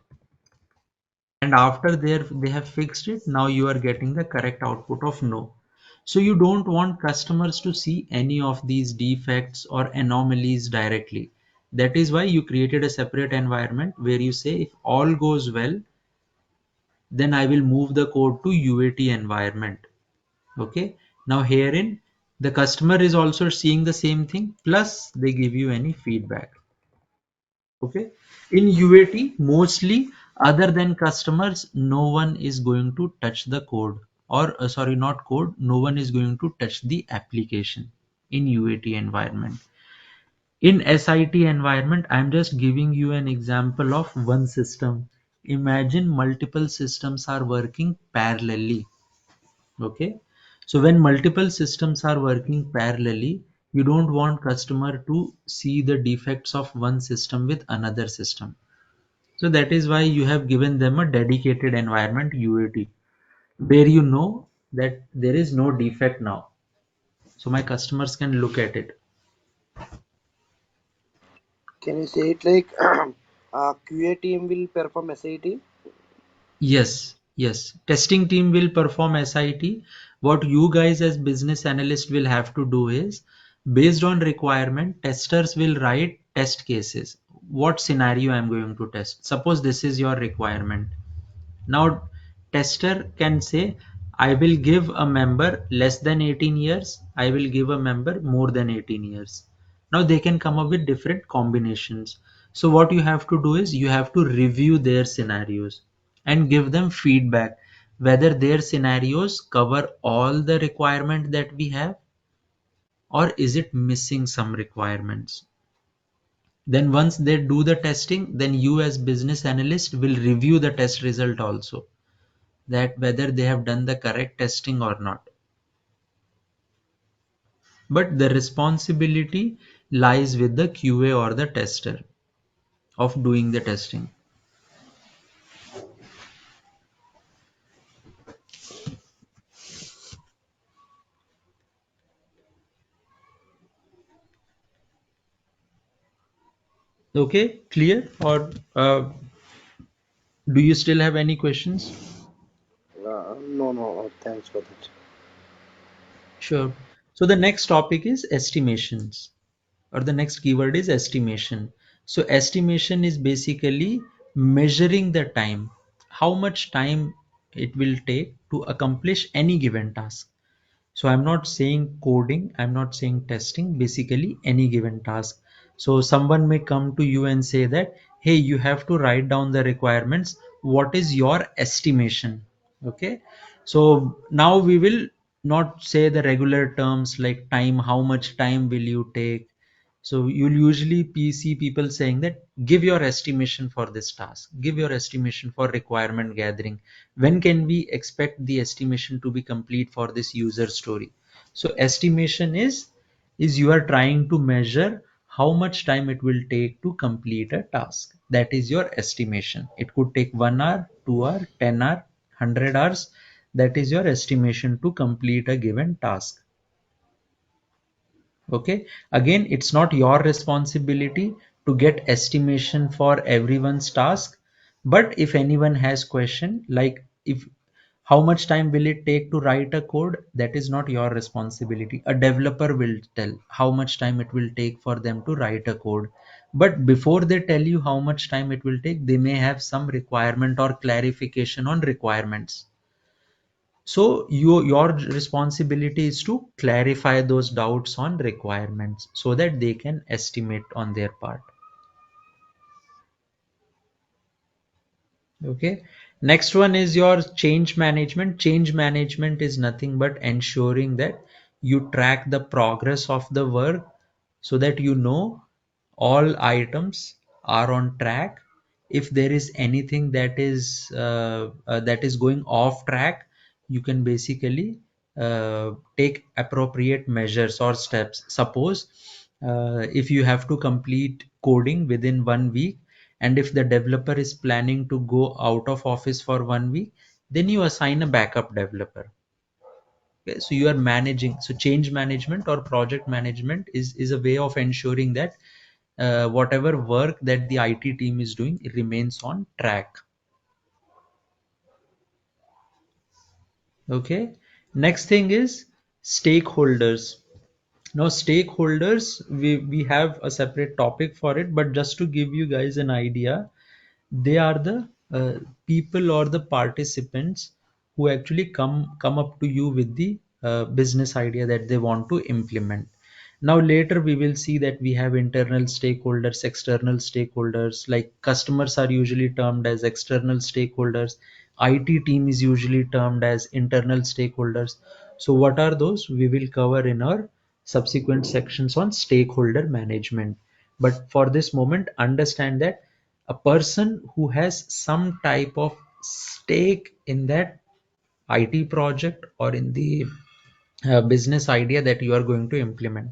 And after they have fixed it, now you are getting the correct output of no. So you don't want customers to see any of these defects or anomalies directly. That is why you created a separate environment where you say if all goes well, then I will move the code to UAT environment. Okay. Now herein the customer is also seeing the same thing, plus they give you any feedback. Okay. In UAT, mostly other than customers, no one is going to touch the code, or sorry, not code, no one is going to touch the application in UAT environment. In SIT environment, I'm just giving you an example of one system. Imagine multiple systems are working parallelly. Okay. So when multiple systems are working parallelly, you don't want customer to see the defects of one system with another system. So that is why you have given them a dedicated environment UAT, where you know that there is no defect now. So my customers can look at it. Can you say it like QA team will perform SIT? Yes, yes. Testing team will perform SIT. What you guys as business analyst will have to do is, based on requirement, testers will write test cases. What scenario I'm going to test? Suppose this is your requirement. Now, tester can say, I will give a member less than 18 years. I will give a member more than 18 years. Now they can come up with different combinations. So what you have to do is you have to review their scenarios and give them feedback whether their scenarios cover all the requirement that we have, or is it missing some requirements. Then once they do the testing, then you as business analyst will review the test result also, that whether they have done the correct testing or not. But the responsibility lies with the QA or the tester of doing the testing. Okay, clear? Or do you still have any questions? No, thanks for that. Sure. So the next topic is estimations, or the next keyword is estimation. So estimation is basically measuring the time, how much time it will take to accomplish any given task. So I'm not saying coding, I'm not saying testing, basically any given task. So someone may come to you and say that, hey, you have to write down the requirements. What is your estimation? Okay. So now we will not say the regular terms like time, how much time will you take? So you'll usually see people saying that give your estimation for this task, give your estimation for requirement gathering. When can we expect the estimation to be complete for this user story? So estimation is you are trying to measure how much time it will take to complete a task. That is your estimation. It could take 1 hour, 2 hour, 10 hour, 100 hours. That is your estimation to complete a given task. Okay. Again, it's not your responsibility to get estimation for everyone's task, but if anyone has question like if how much time will it take to write a code, that is not your responsibility. A developer will tell how much time it will take for them to write a code, but before they tell you how much time it will take, they may have some requirement or clarification on requirements. So your responsibility is to clarify those doubts on requirements so that they can estimate on their part. Okay. Next one is your change management. Change management is nothing but ensuring that you track the progress of the work so that you know all items are on track. If there is anything that is going off track, you can basically take appropriate measures or steps. Suppose if you have to complete coding within 1 week, and if the developer is planning to go out of office for 1 week, then you assign a backup developer. Okay, so you are managing. So change management or project management is a way of ensuring that whatever work that the IT team is doing, it remains on track. Okay, next thing is stakeholders. Now stakeholders, we have a separate topic for it, but just to give you guys an idea, they are the people or the participants who actually come up to you with the business idea that they want to implement. Now later we will see that we have internal stakeholders, external stakeholders. Like customers are usually termed as external stakeholders, IT team is usually termed as internal stakeholders. So what are those, we will cover in our subsequent sections on stakeholder management. But for this moment, understand that a person who has some type of stake in that IT project or in the business idea that you are going to implement.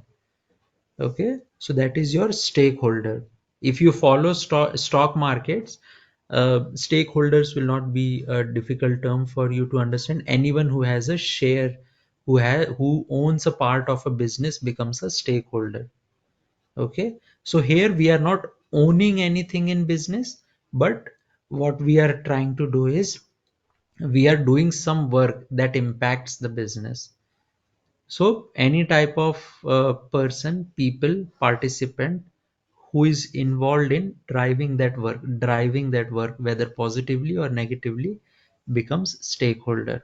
Okay, so that is your stakeholder. If you follow stock markets, stakeholders will not be a difficult term for you to understand. Anyone who has a share, who owns a part of a business becomes a stakeholder. Okay, so here we are not owning anything in business, but what we are trying to do is we are doing some work that impacts the business. So any type of person, people, participant who is involved in driving that work, whether positively or negatively, becomes stakeholder.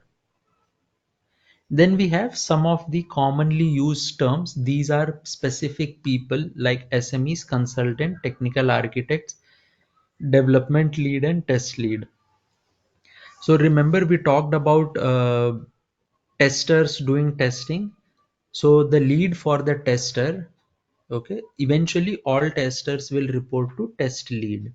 Then we have some of the commonly used terms. These are specific people like SMEs, consultant, technical architects, development lead, and test lead. So remember we talked about testers doing testing. So the lead for the tester, okay, eventually all testers will report to test lead.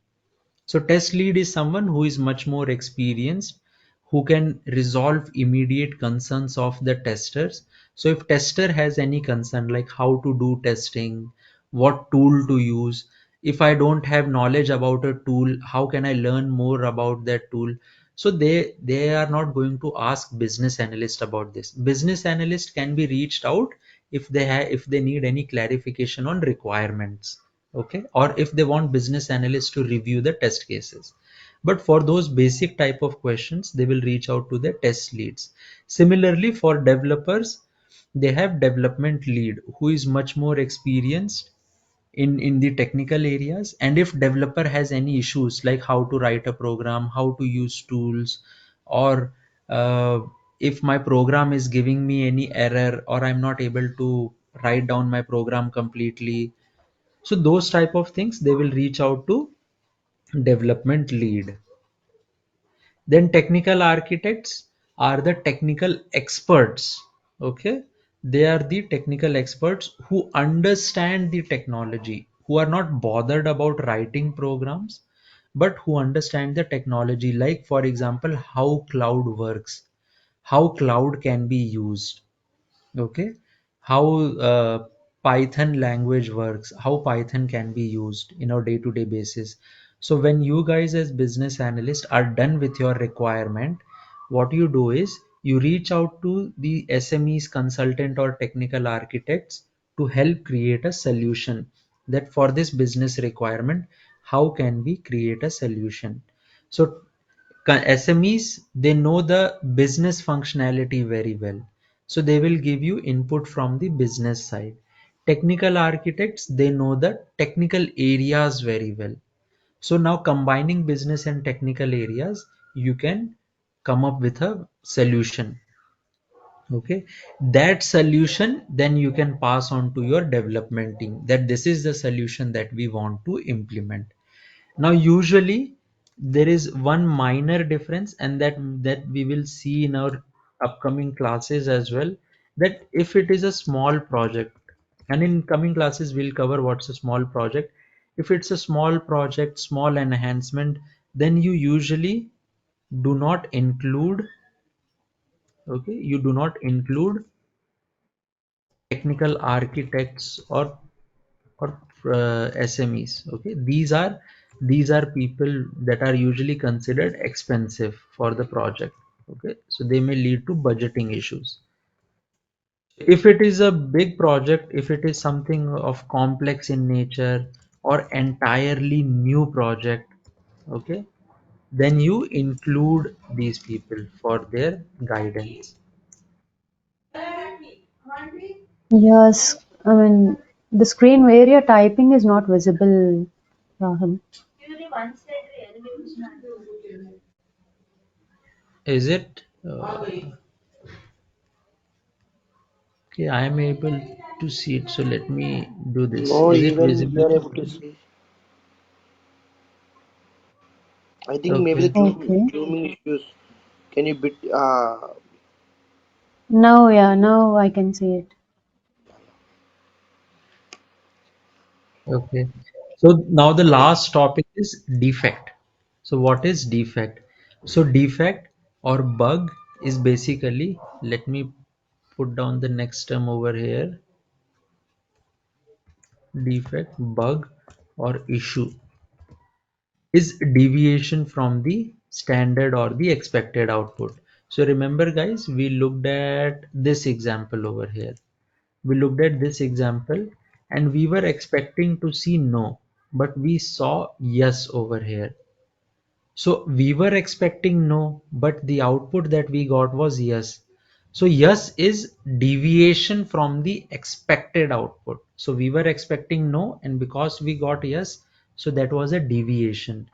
So test lead is someone who is much more experienced, who can resolve immediate concerns of the testers. So if tester has any concern like how to do testing, what tool to use, if I don't have knowledge about a tool, how can I learn more about that tool? So they are not going to ask business analyst about this. Business analyst can be reached out if they need any clarification on requirements, okay, or if they want business analysts to review the test cases. But for those basic type of questions, they will reach out to the test leads. Similarly, for developers, they have development lead who is much more experienced in the technical areas. And if developer has any issues like how to write a program, how to use tools, or if my program is giving me any error, or I'm not able to write down my program completely, so those type of things, they will reach out to development lead. Then technical architects are the technical experts. Okay, they are the technical experts who understand the technology, who are not bothered about writing programs, but who understand the technology. Like for example, how cloud works, how cloud can be used, okay, how Python language works, how Python can be used in our day-to-day basis. So when you guys as business analysts are done with your requirement, what you do is you reach out to the SMEs, consultant, or technical architects to help create a solution, that for this business requirement, how can we create a solution. So SMEs, they know the business functionality very well. So they will give you input from the business side. Technical architects, they know the technical areas very well. So now combining business and technical areas, you can come up with a solution. Okay. That solution, then you can pass on to your development team that this is the solution that we want to implement. Now usually there is one minor difference, and that we will see in our upcoming classes as well, that if it is a small project, and in coming classes we'll cover what's a small project. If it's a small project, small enhancement, then you usually do not include, okay, you do not include technical architects or or SMEs. Okay, these are people that are usually considered expensive for the project. Okay, so they may lead to budgeting issues. If it is a big project, if it is something of complex in nature or entirely new project, okay, then you include these people for their guidance. Yes, I mean, the screen where you're typing is not visible, Rahul. Is it? Okay, I am able to see it. So let me do this. No, Is it even we visible? are able to see. I think maybe the Okay. Okay. zooming issues. Can you bit Now, yeah, now I can see it. Okay. So now the last topic is defect. So what is defect? So defect or bug is basically, let me put down the next term over here. Defect, bug or issue is deviation from the standard or the expected output. So remember guys, we looked at this example over here. We looked at this example and we were expecting to see no, but we saw yes over here. So we were expecting no, but the output that we got was yes. So yes is deviation from the expected output. So we were expecting no, and because we got yes, so that was a deviation.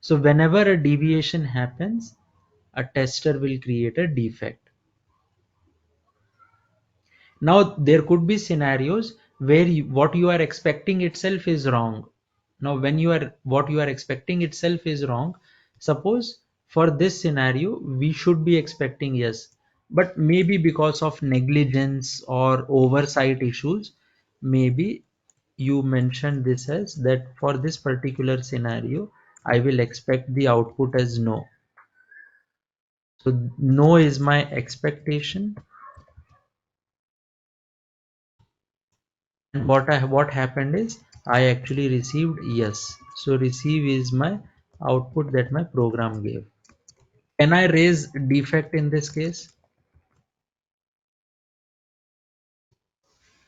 So whenever a deviation happens, a tester will create a defect. Now there could be scenarios where what you are expecting itself is wrong. Now when you are what you are expecting itself is wrong, suppose for this scenario we should be expecting yes, but maybe because of negligence or oversight issues, maybe you mentioned this as that for this particular scenario I will expect the output as no. So no is my expectation, and what happened is I actually received yes. So receive is my output that my program gave. Can I raise defect in this case?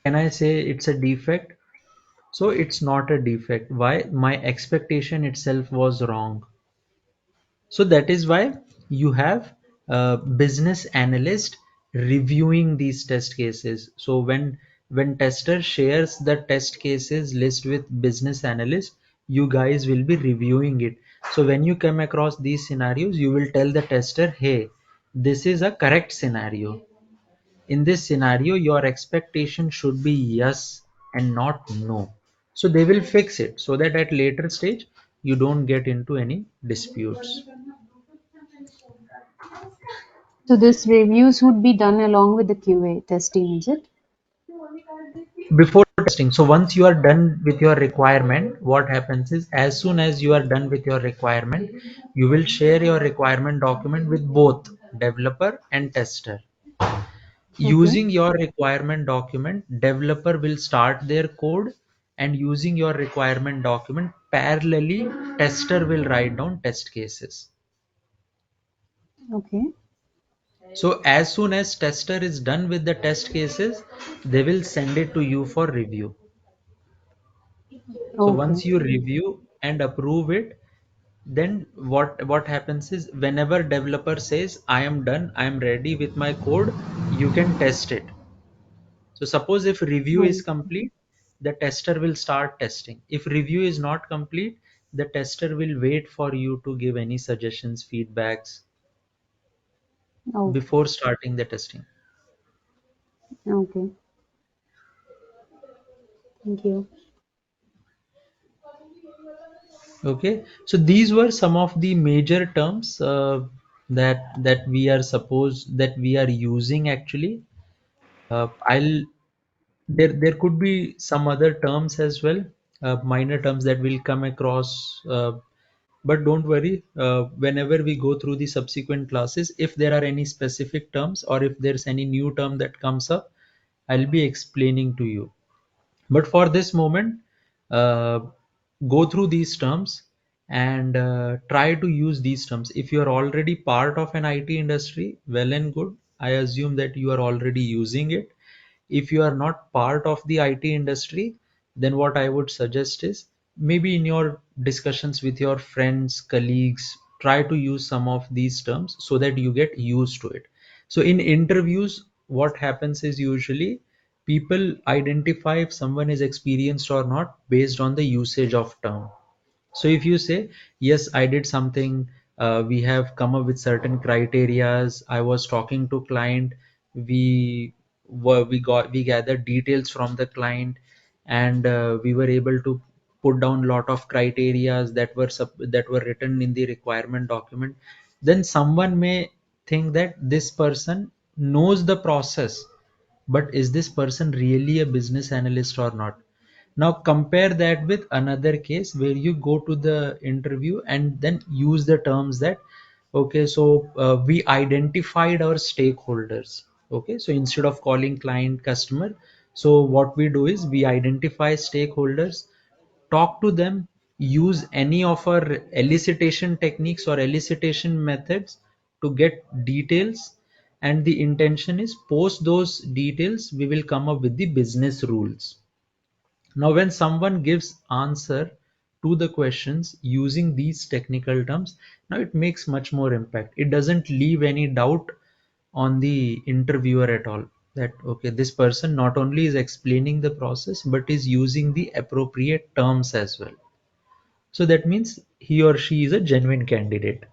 Can I say it's a defect? So it's not a defect. Why? My expectation itself was wrong. So that is why you have a business analyst reviewing these test cases. So when tester shares the test cases list with business analyst, you guys will be reviewing it. So when you come across these scenarios, you will tell the tester, hey, this is a correct scenario. In this scenario, your expectation should be yes and not no. So they will fix it so that at later stage you don't get into any disputes. So this reviews would be done along with the QA testing, is it? Before testing, so once you are done with your requirement, what happens is as soon as you are done with your requirement, you will share your requirement document with both developer and tester. Okay. Using your requirement document, developer will start their code, and using your requirement document parallelly, tester will write down test cases. Okay. So as soon as tester is done with the test cases, they will send it to you for review. So Okay. once you review and approve it, then what happens is whenever developer says I am done, I am ready with my code, you can test it. So suppose if review is Oh, complete, the tester will start testing. If review is not complete, the tester will wait for you to give any suggestions, feedbacks oh, before starting the testing. okay. Thank you. Okay, so these were some of the major terms that we are supposed that we are using actually. I'll there could be some other terms as well, minor terms that will come across. But don't worry. Whenever we go through the subsequent classes, if there are any specific terms or if there's any new term that comes up, I'll be explaining to you. But for this moment, uh, go through these terms and try to use these terms. If you are already part of an IT industry, well and good. I assume that you are already using it. If you are not part of the IT industry, then what I would suggest is maybe in your discussions with your friends, colleagues, try to use some of these terms so that you get used to it. So in interviews, what happens is usually people identify if someone is experienced or not based on the usage of term. So if you say, yes, I did something, we have come up with certain criterias, I was talking to client, we gathered details from the client, and we were able to put down lot of criterias that were written in the requirement document, then someone may think that this person knows the process, but is this person really a business analyst or not? Now compare that with another case where you go to the interview and then use the terms that, okay, so we identified our stakeholders. Okay, so instead of calling client customer, so what we do is we identify stakeholders, talk to them, use any of our elicitation techniques or elicitation methods to get details, and the intention is post those details we will come up with the business rules. Now, when someone gives answer to the questions using these technical terms, now it makes much more impact. It doesn't leave any doubt on the interviewer at all that, okay, this person not only is explaining the process but is using the appropriate terms as well. So that means he or she is a genuine candidate.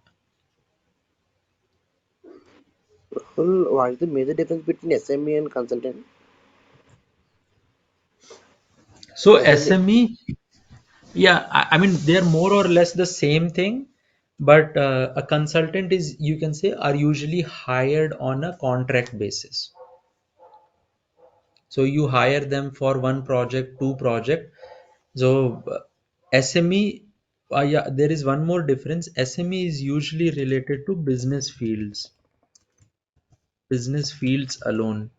Well, what is the major difference between SME and consultant? So SME. SME, yeah, I mean they're more or less the same thing, but a consultant is, you can say, are usually hired on a contract basis. So you hire them for one project, two project. So SME, yeah, there is one more difference. SME is usually related to business fields alone.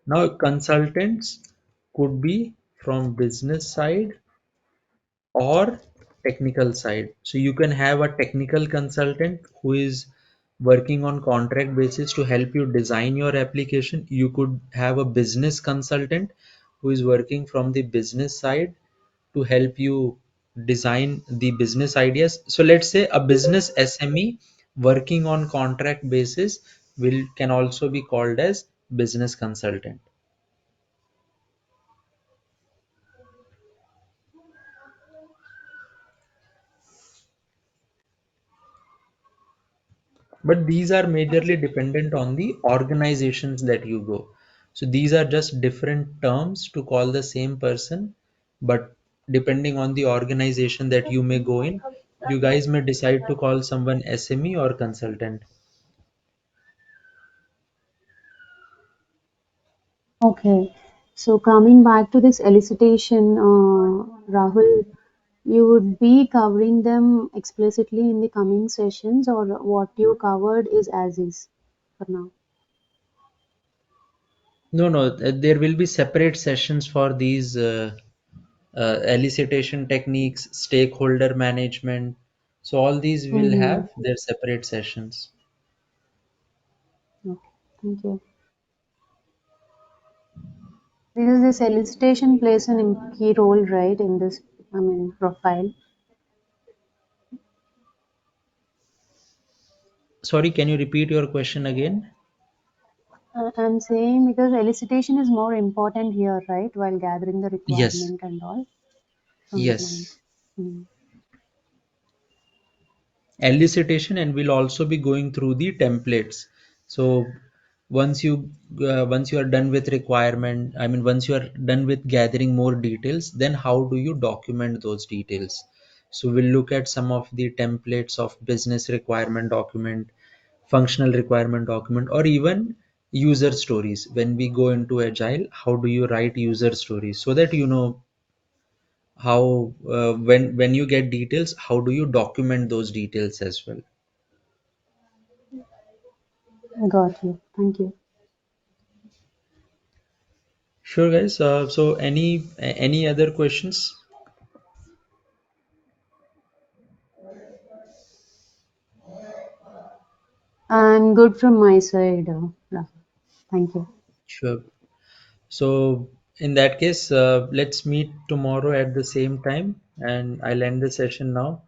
Now consultants could be from business side or technical side. So you can have a technical consultant who is working on contract basis to help you design your application. You could have a business consultant who is working from the business side to help you design the business ideas. So let's say a business SME working on contract basis will can also be called as business consultant. But these are majorly dependent on the organizations that you go. So these are just different terms to call the same person, but depending on the organization that you may go in, you guys may decide to call someone SME or consultant. Okay. So coming back to this elicitation, Rahul, you would be covering them explicitly in the coming sessions, or what you covered is as is for now? No, no, there will be separate sessions for these elicitation techniques, stakeholder management. So all these will Mm-hmm. have their separate sessions. Okay. Thank you. Because this elicitation plays an key role, right, in this, I mean, profile. Sorry, can you repeat your question again? I'm saying because elicitation is more important here, right, while gathering the Yes, requirement and all from the client. yes. Mm. Elicitation, and we'll also be going through the templates. So once you are done with requirement, I mean once you are done with gathering more details, then how do you document those details? So we'll look at some of the templates of business requirement document, functional requirement document, or even user stories. When we go into agile, how do you write user stories so that you know how when you get details, how do you document those details as well? Got you. Thank you. Sure, guys. So any other questions? I'm good from my side, Rahul. Thank you. Sure. So in that case, let's meet tomorrow at the same time, and I'll end the session now.